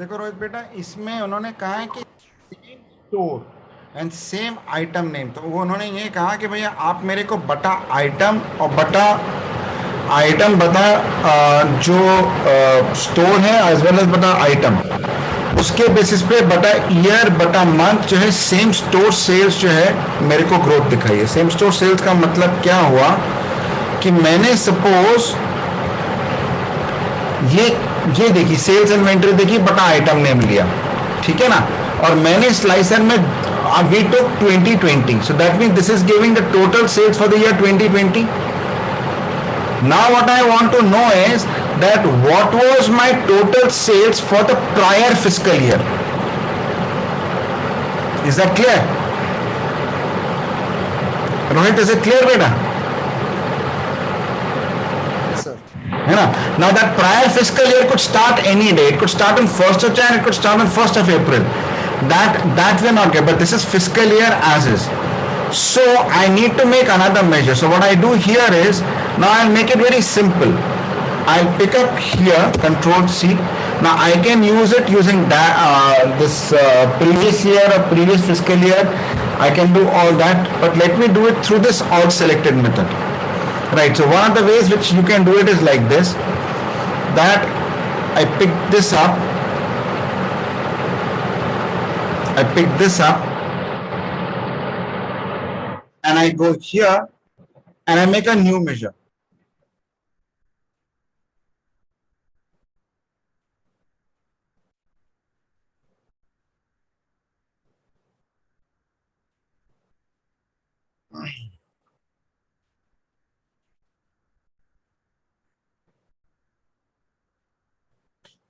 देखो रोहित बेटा, इसमें उन्होंने कहा है कि same store and same item name, तो वो उन्होंने ये कहा कि भैया आप मेरे को बटा आइटम और बटा आइटम बता जो स्टोर है एज वेल एज बटा आइटम, उसके बेसिस पे बटा ईयर बटा मंथ जो है सेम स्टोर सेल्स जो है मेरे को ग्रोथ दिखाई है। सेम स्टोर सेल्स का मतलब क्या हुआ कि मैंने सपोज ये देखी सेल्स इन्वेंटरी देखी बटा आइटम नेम लिया, ठीक है ना, और मैंने स्लाइसर में we took 2020, so that means this is giving the total sales for the year 2020. Now what I want to know is that what was my total sales for the prior fiscal year. Is that clear? Rohit, is it clear beta? है ना? Now that prior fiscal year could start any day. It could start on 1st of Jan, it could start on 1st of April. That we're not getting, but this is fiscal year as is. So I need to make another measure. So what I do here is, now I'll make it very simple. I'll pick up here, Control C. Now I can use it using this previous year or previous fiscal year. I can do all that, but let me do it through this all selected method. Right, so one of the ways which you can do it is like this, that I pick this up, and I go here and I make a new measure.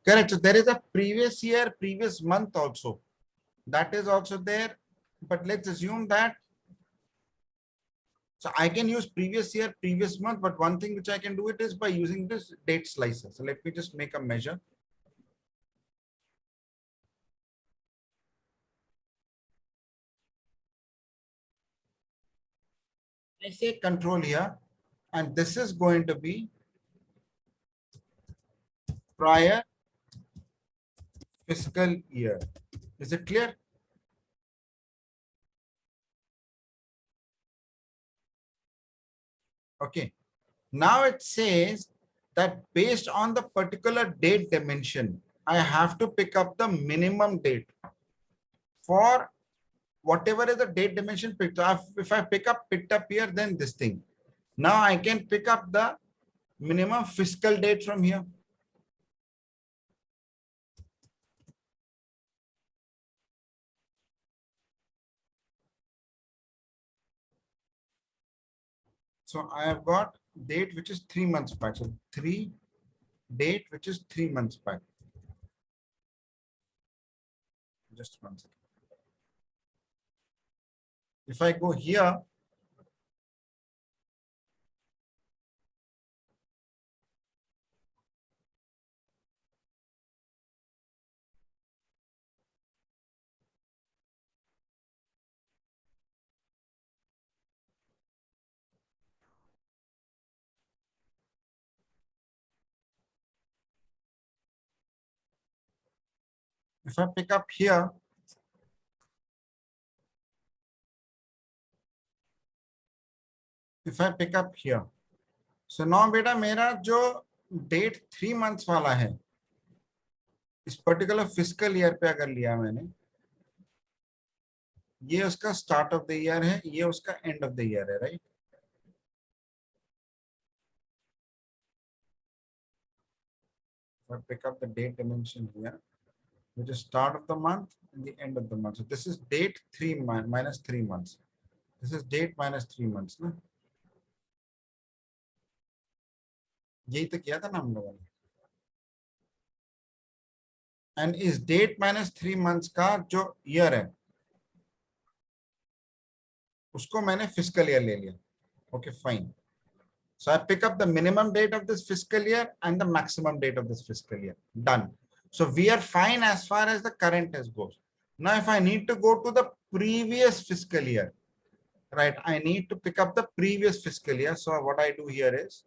Correct. So there is a previous year, previous month also. That is also there. But let's assume that. So I can use previous year, previous month, but one thing which I can do it is by using this date slicer. So let me just make a measure. I say control here, and this is going to be prior fiscal year. Is it clear? Okay. Now it says that based on the particular date dimension, I have to pick up the minimum date for whatever is the date dimension picked up. If I picked up here, then this thing. Now I can pick up the minimum fiscal date from here. So I have got date which is 3 months back. So date which is 3 months back. Just 1 second. If I go here, if I pick up here, so now beta मेरा जो date 3 months वाला है इस particular fiscal year पे अगर लिया मैंने, ये उसका स्टार्ट ऑफ द ईयर है, ये उसका एंड ऑफ द ईयर है, right? I pick up the date dimension here, which is start of the month and the end of the month. So this is date 3 minus 3 months. This is date minus 3 months, ना? यही तो किया था ना हम लोगों ने। And इस डेट माइनस 3 months का जो ईयर है उसको मैंने फिस्कल ईयर ले लिया। Okay fine. So I pick up the minimum date of this fiscal year and the maximum date of this fiscal year. Done. So we are fine as far as the current as goes. Now if I need to go to the previous fiscal year, right, I need to pick up the previous fiscal year. So what I do here is,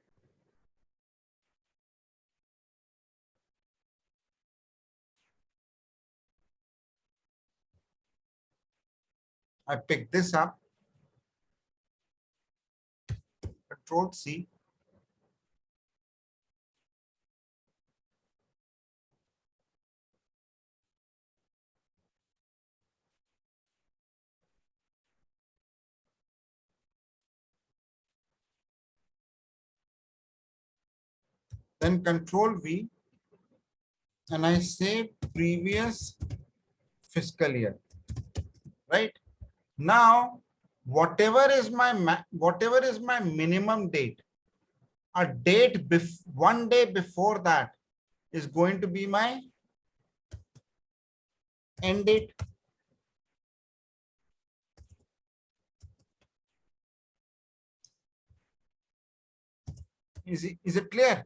I pick this up, Control C. Then Control V, and I say previous fiscal year, right? Now, whatever is my minimum date, a date 1 day before that is going to be my end date. Is it clear?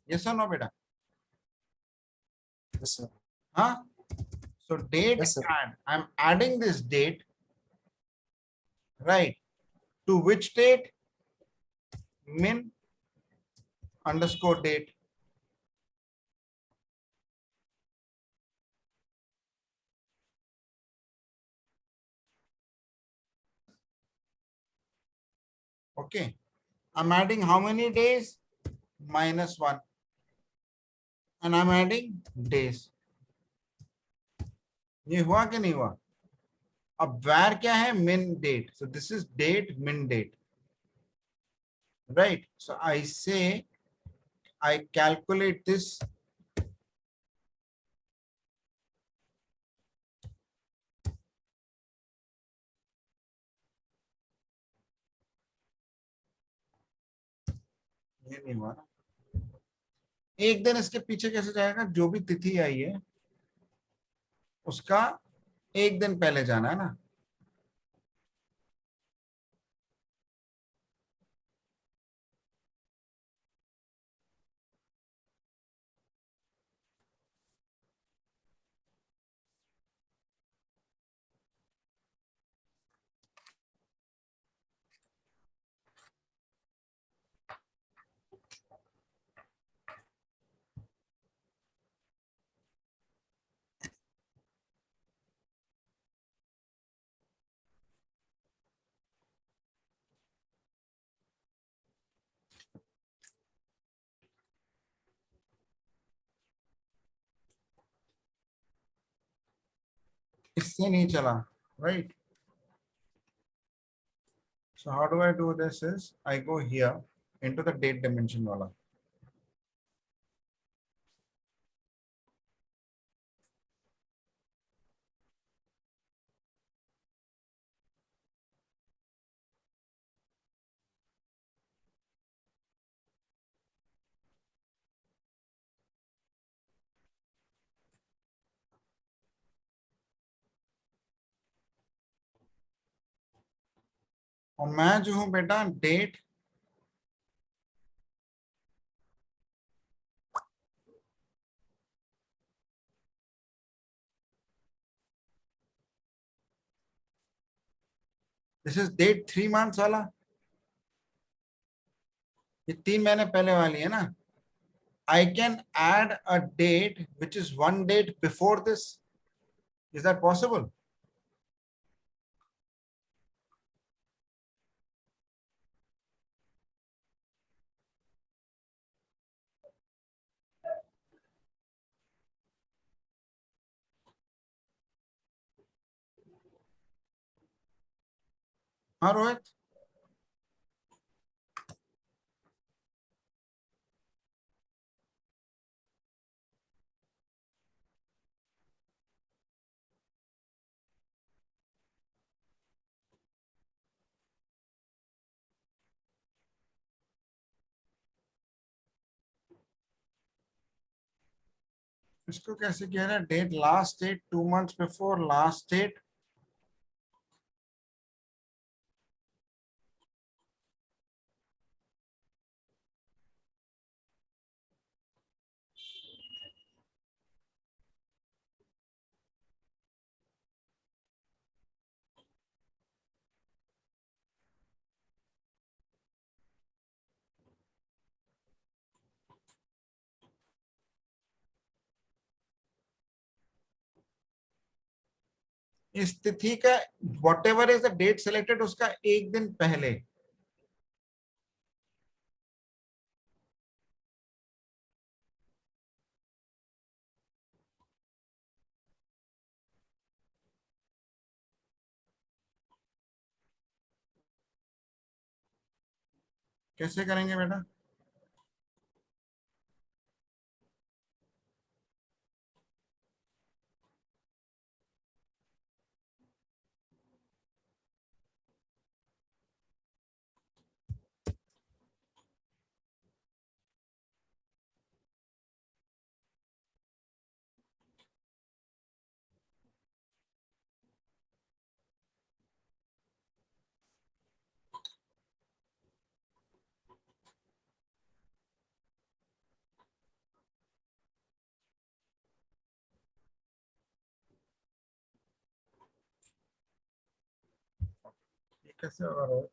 Yes or no, beta? Yes, sir. Huh? So date Yes, sir. add. I'm adding this date, right? To which date? Min underscore date. Okay. I'm adding how many days? -1. And I'm adding days. ये हुआ कि नहीं हुआ? अब where क्या है? Min date. So this is date, min date. Right. So I say, I calculate this. ये नहीं हुआ ना? एक दिन इसके पीछे कैसे जाएगा? जो भी तिथि आई है उसका एक दिन पहले जाना है ना? इससे नहीं चला, right? So how do I do this is I go here into the date dimension wala. और मैं जो हूं बेटा date this is date 3 months वाला, ये 3 महीने पहले वाली है ना? I can add a date which is 1 date before this. Is that possible? हाँ रोहित, इसको कैसे किया है? Date last date 2 months before last date. इस तिथि का whatever is the date selected उसका एक दिन पहले। कैसे करेंगे बेटा? ये कैसे होगा रोहित?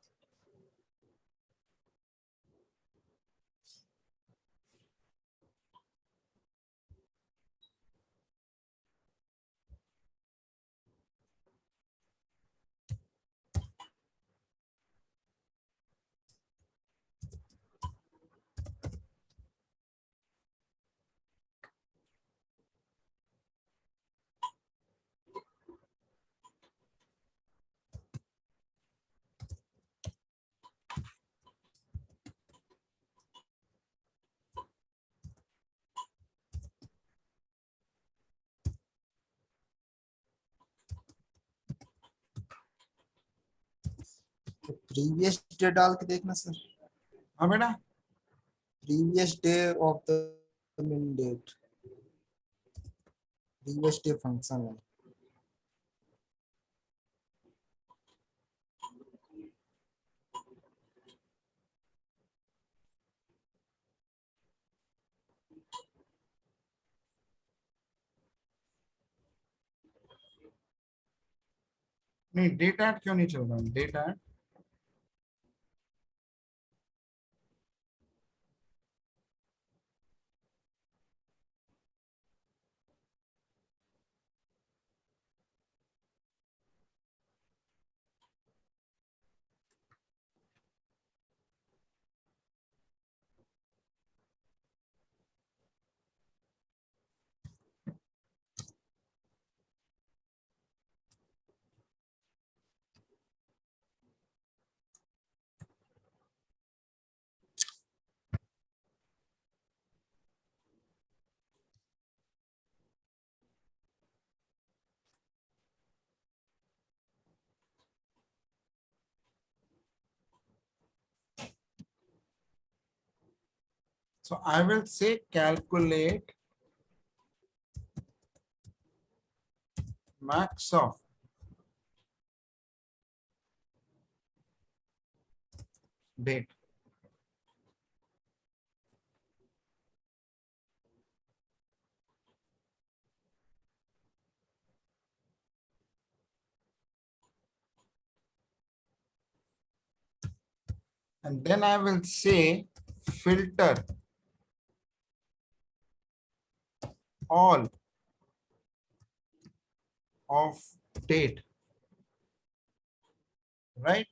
प्रीवियस डे डाल के देखना सर। हाँ बेटा, previous day of the min date, previous day function है। नहीं डेट ऐड क्यों नहीं चल रहा? Date add so I will say calculate max of date. And then I will say filter all of date, right?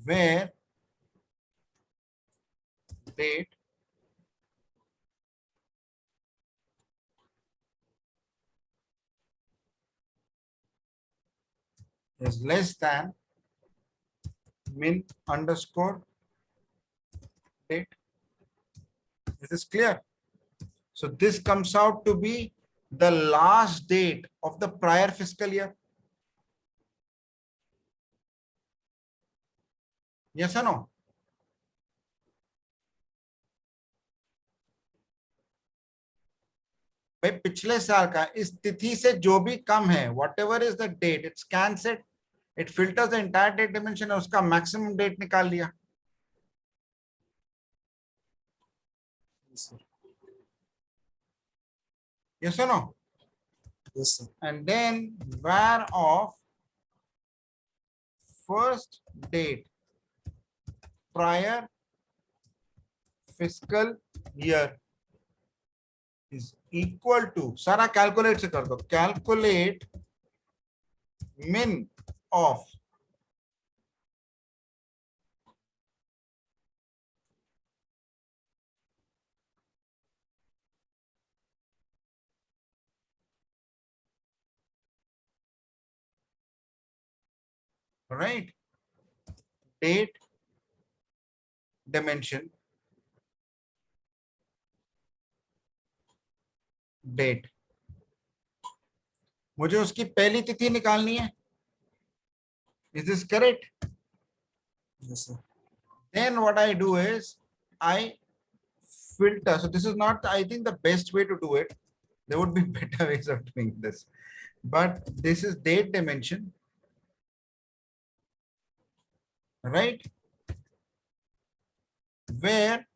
Where date is less than min underscore date. Is this clear? So this comes out to be the last date of the prior fiscal year. Yes or no? भाई पिछले साल का इस तिथि से जो भी कम है, whatever is the date, it scans it, it filters the entire date dimension, उसका maximum date निकाल लिया. Yes or no? Yes sir. And then var of first date prior fiscal year is equal to, सारा calculate से कर दो, calculate min of right date dimension date. मुझे उसकी पहली तिथि निकालनी है. Is this correct? Yes, sir. Then what I do is I filter. So this is not, I think, the best way to do it. There would be better ways of doing this, but this is date dimension, right? Where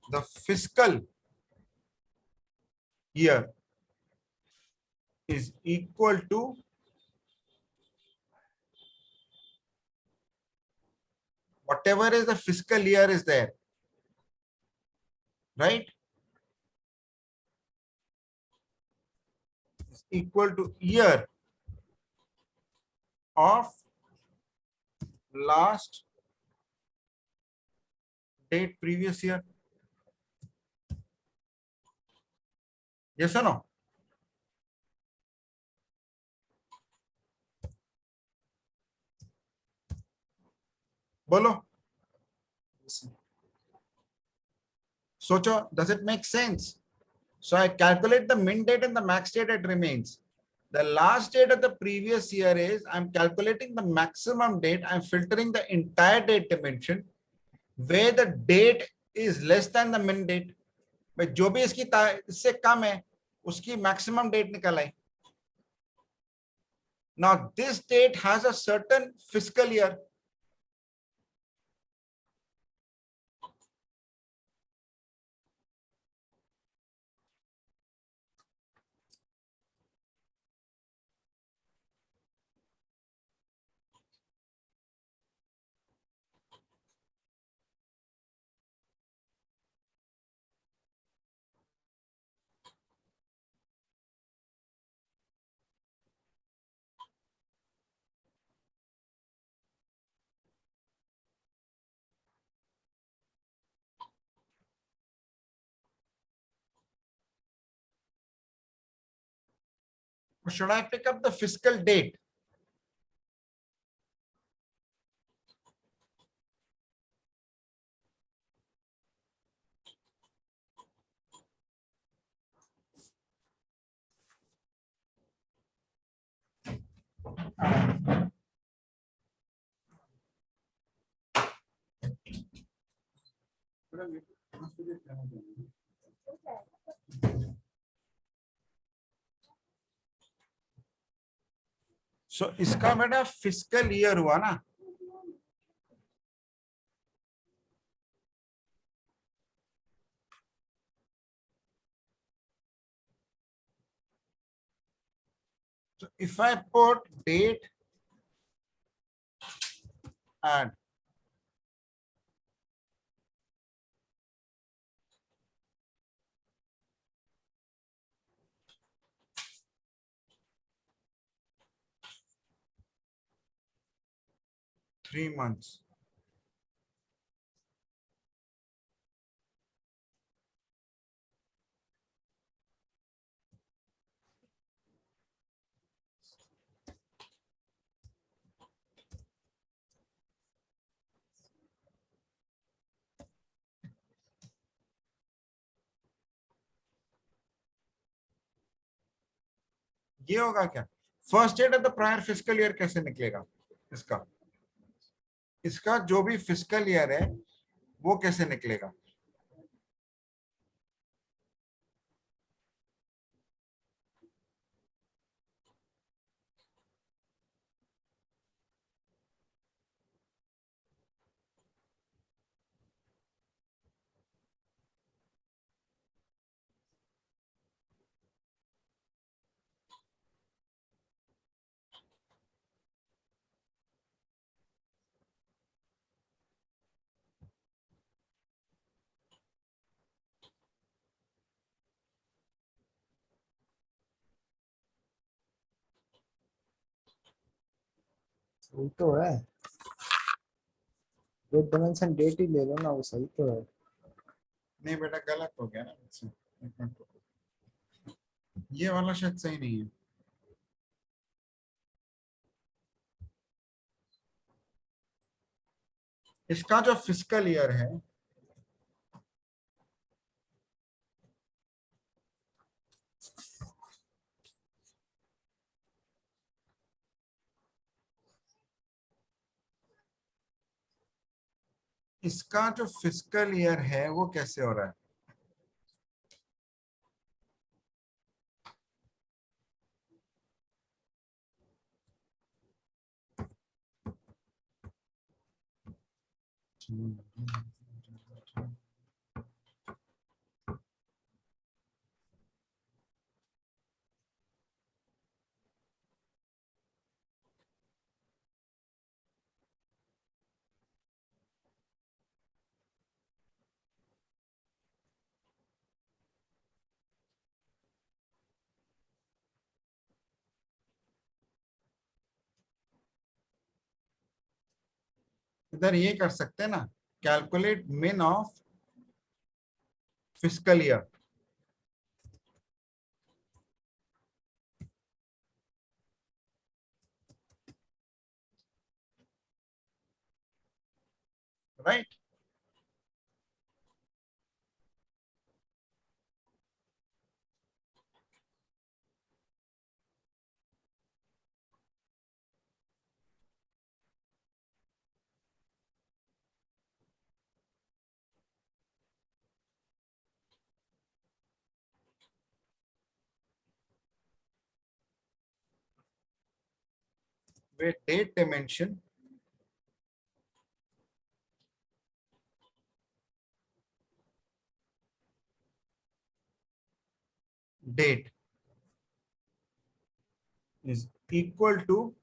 the fiscal year is equal to whatever is the fiscal year is there, right? Is equal to year of last date previous year. Yes or no? Bolo. Yes, sir. Socho, does it make sense? So I calculate the min date and the max date it remains. The last date of the previous year is, I'm calculating the maximum date. I'm filtering the entire date dimension where the date is less than the min date. भाई जो भी इससे कम है उसकी maximum date निकल आई. Now this date has a certain fiscal year. Should I pick up the fiscal date? So इसका बेटा fiscal year हुआ ना. So if I put date and three months, ये होगा क्या? First date of the prior fiscal year कैसे निकलेगा इसका? इसका जो भी फिस्कल ईयर है वो कैसे निकलेगा? वही तो है, डेट डायमेंशन डेट ही ले लो ना, वो सही तो है। नहीं बेटा गलत हो गया ना मुझसे। एक मिनट रुको। ये वाला शायद सही नहीं है। इसका जो फिस्कल ईयर है इसका जो फिस्कल ईयर है वो कैसे हो रहा है? इधर ये कर सकते हैं ना, calculate min of fiscal year. Right, way date dimension date is equal to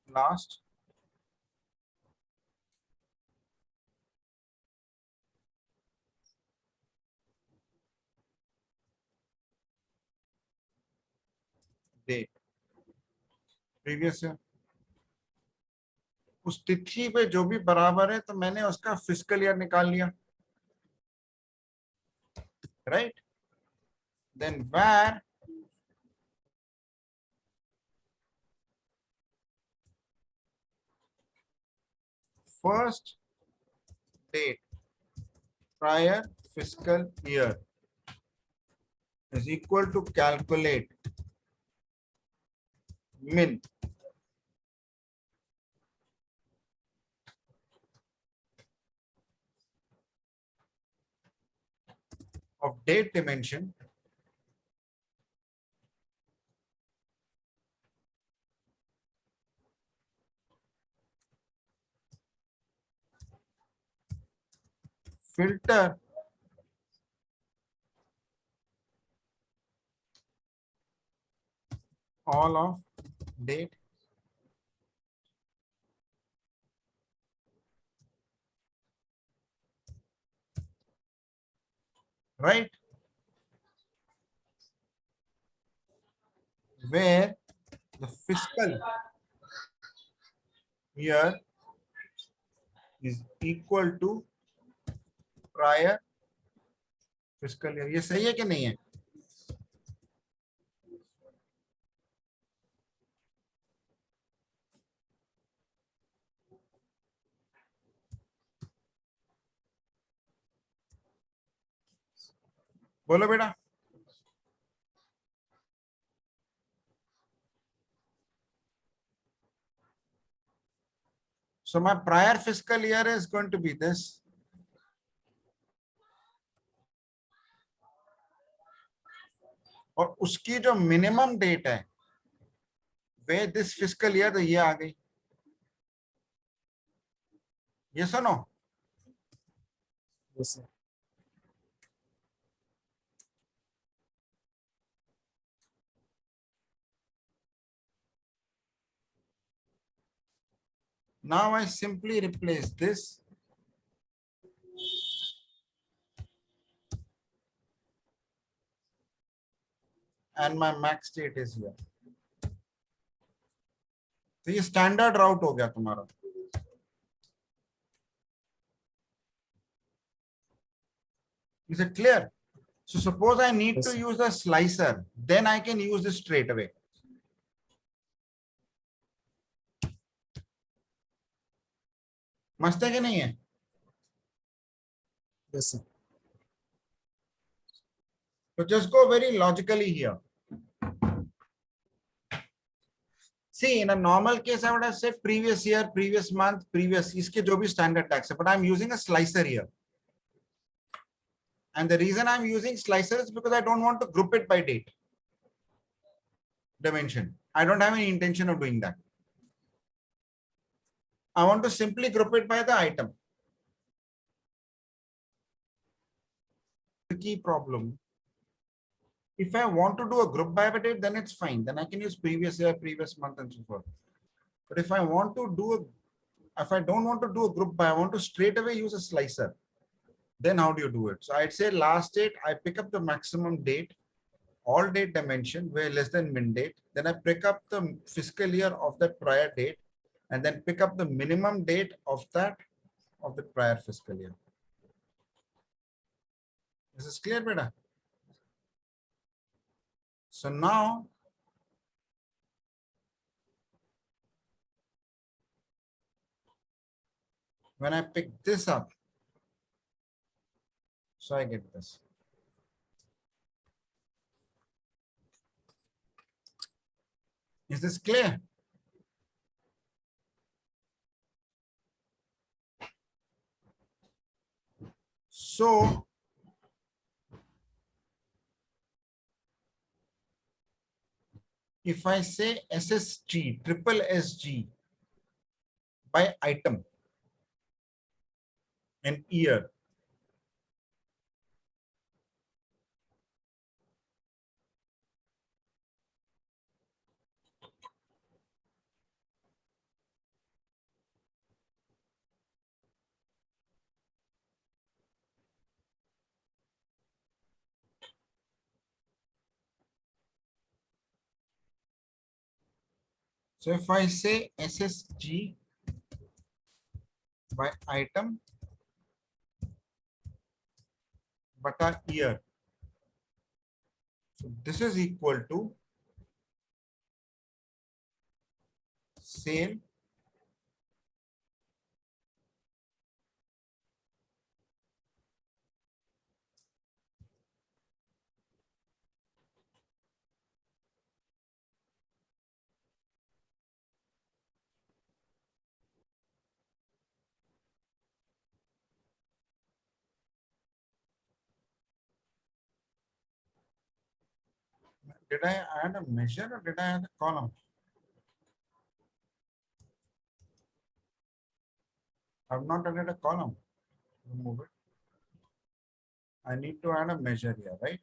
last date previous year। उस तिथि पे जो भी बराबर है तो मैंने उसका फिस्कल ईयर निकाल लिया। Right, then where first date prior fiscal year is equal to calculate min of date dimension filter all of date right, where the fiscal year is equal to prior fiscal year। ये सही है कि नहीं है? बोलो बेटा। So my prior fiscal year is going to be this. और उसकी जो मिनिमम डेट है वे दिस फिस्कल ईयर, तो ये आ गई। ये सुनो, जैसे now I simply replace this and my max date is here। तो ये स्टैंडर्ड राउट हो गया तुम्हारा. Is it clear? So suppose I need Yes, to sir. use a slicer, then I can use this straight away. मस्त है कि नहीं है? Yes, sir. So just go very logically here. See, in a normal case, I would have said previous year, previous month, previous, इसके जो भी standard tax है, but I'm using a slicer here. And the reason I'm using slicer is because I don't want to group it by date, dimension. I don't have any intention of doing that. I want to simply group it by the item. The key problem. If I want to do a group by date, then it's fine. Then I can use previous year, previous month, and so forth. But if I want to do if I don't want to do a group by, I want to straight away use a slicer. Then how do you do it? So I'd say last date, I pick up the maximum date, all date dimension, where less than min date. Then I pick up the fiscal year of that prior date, and then pick up the minimum date of the prior fiscal year. This is clear, beta? So now, when I pick this up, so I get this. Is this clear? So if I say SSG, triple SG by item and year, so if I say SSG by item bata year, so this is equal to sale did I add a measure or did I add a column? I've not added a column. Remove it. I need to add a measure here, right?